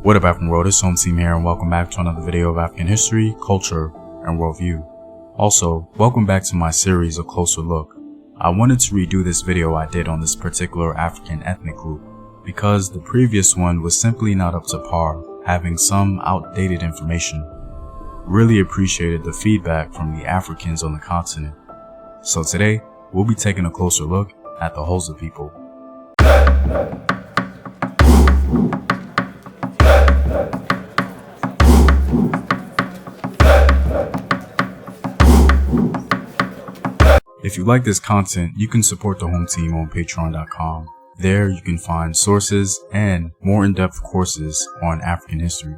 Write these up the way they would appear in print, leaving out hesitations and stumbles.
What up, African world? It's Home Team here, and welcome back to another video of African history, culture, and worldview. Also, welcome back to my series, A Closer Look. I wanted to redo this video I did on this particular African ethnic group because the previous one was simply not up to par, having some outdated information. Really appreciated the feedback from the Africans on the continent. So today, we'll be taking a closer look at the Xhosa people. If you like this content, you can support the home team on patreon.com. There you can find sources and more in-depth courses on African history.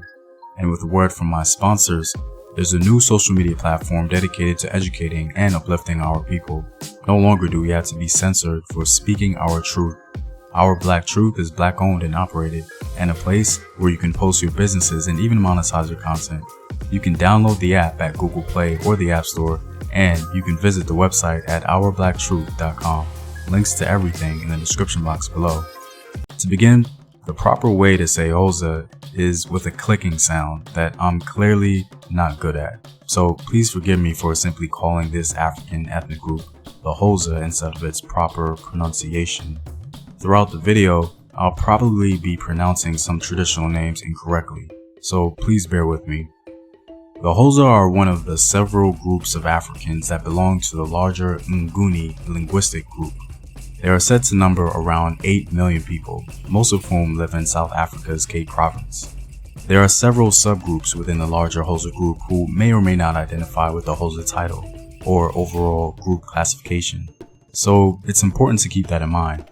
And with a word from my sponsors, there's a new social media platform dedicated to educating and uplifting our people. No longer do we have to be censored for speaking our truth. Our Black Truth is Black owned and operated, and a place where you can post your businesses and even monetize your content. You can download the app at Google Play or the App Store, and you can visit the website at ourbblacktruth.com. Links to everything in the description box below. To begin, the proper way to say Xhosa is with a clicking sound that I'm clearly not good at. So please forgive me for simply calling this African ethnic group the Xhosa instead of its proper pronunciation. Throughout the video, I'll probably be pronouncing some traditional names incorrectly, so please bear with me. The Xhosa are one of the several groups of Africans that belong to the larger Nguni linguistic group. They are said to number around 8 million people, most of whom live in South Africa's Cape Province. There are several subgroups within the larger Xhosa group who may or may not identify with the Xhosa title or overall group classification, so it's important to keep that in mind.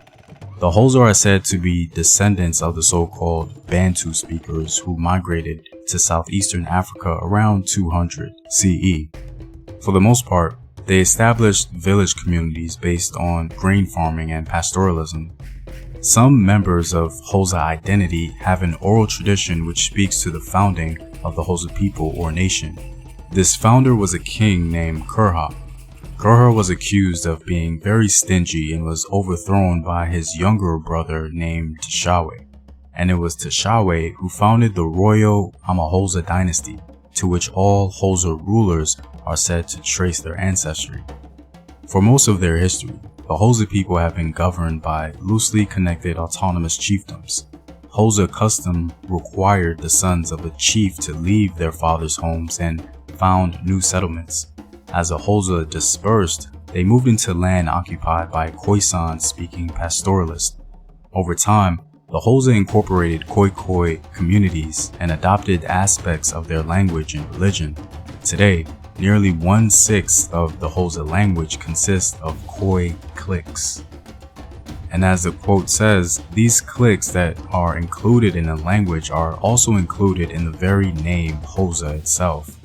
The Xhosa are said to be descendants of the so-called Bantu speakers who migrated to southeastern Africa around 200 CE. For the most part, they established village communities based on grain farming and pastoralism. Some members of Xhosa identity have an oral tradition which speaks to the founding of the Xhosa people or nation. This founder was a king named Xhosa. Xhosa was accused of being very stingy and was overthrown by his younger brother named Tshawe. And it was Tshawe who founded the royal Xhosa dynasty, to which all Xhosa rulers are said to trace their ancestry. For most of their history, the Xhosa people have been governed by loosely connected autonomous chiefdoms. Xhosa custom required the sons of a chief to leave their fathers' homes and found new settlements. As the Xhosa dispersed, they moved into land occupied by Khoisan-speaking pastoralists. Over time, the Xhosa incorporated Khoi communities and adopted aspects of their language and religion. Today, nearly 1/6 of the Xhosa language consists of Khoi cliques. And as the quote says, these cliques that are included in the language are also included in the very name Xhosa itself.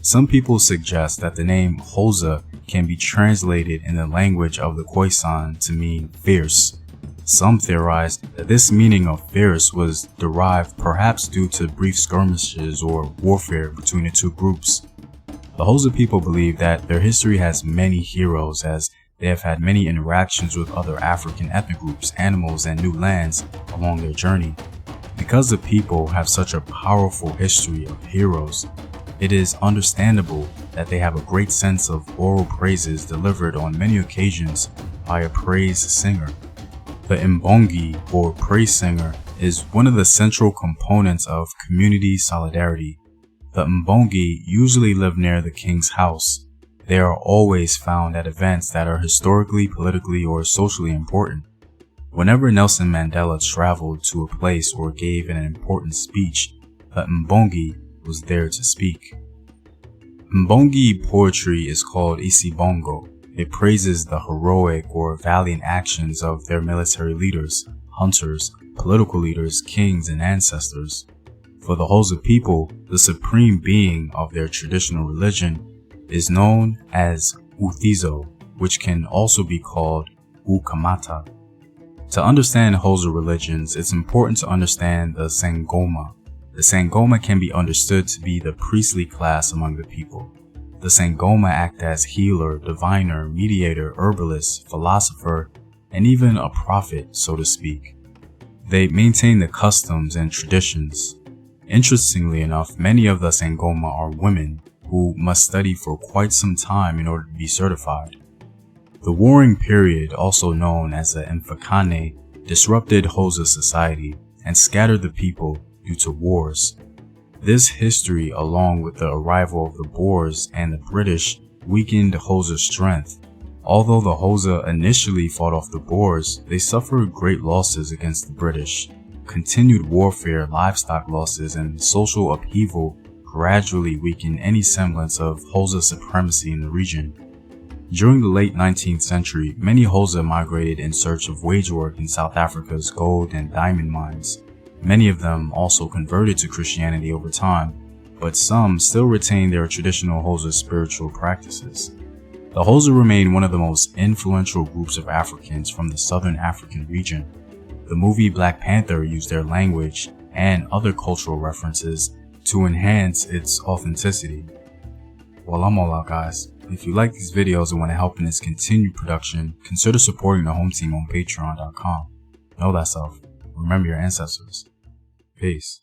Some people suggest that the name Xhosa can be translated in the language of the Khoisan to mean fierce. Some theorize that this meaning of fierce was derived perhaps due to brief skirmishes or warfare between the two groups. The Xhosa people believe that their history has many heroes, as they have had many interactions with other African ethnic groups, animals, and new lands along their journey. Because the people have such a powerful history of heroes, it is understandable that they have a great sense of oral praises delivered on many occasions by a praise singer. The Mbongi, or praise singer, is one of the central components of community solidarity. The Mbongi usually live near the king's house. They are always found at events that are historically, politically, or socially important. Whenever Nelson Mandela traveled to a place or gave an important speech, the Mbongi was there to speak. Mbongi poetry is called Isibongo. It praises the heroic or valiant actions of their military leaders, hunters, political leaders, kings, and ancestors. For the Xhosa people, the supreme being of their traditional religion is known as Uthizo, which can also be called Ukamata. To understand Xhosa religions, it's important to understand the Sangoma. The Sangoma can be understood to be the priestly class among the people. The Sangoma act as healer, diviner, mediator, herbalist, philosopher, and even a prophet, so to speak. They maintain the customs and traditions. Interestingly enough, many of the Sangoma are women who must study for quite some time in order to be certified. The Warring Period, also known as the Mfakane, disrupted Xhosa society and scattered the people due to wars. This history, along with the arrival of the Boers and the British, weakened Xhosa's strength. Although the Xhosa initially fought off the Boers, they suffered great losses against the British. Continued warfare, livestock losses, and social upheaval gradually weakened any semblance of Xhosa supremacy in the region. During the late 19th century, many Xhosa migrated in search of wage work in South Africa's gold and diamond mines. Many of them also converted to Christianity over time, but some still retained their traditional Xhosa spiritual practices. The Xhosa remain one of the most influential groups of Africans from the Southern African region. The movie Black Panther used their language and other cultural references to enhance its authenticity. Well, I'm all out, guys. If you like these videos and want to help in its continued production, consider supporting the home team on patreon.com. Know thyself. Remember your ancestors. Peace.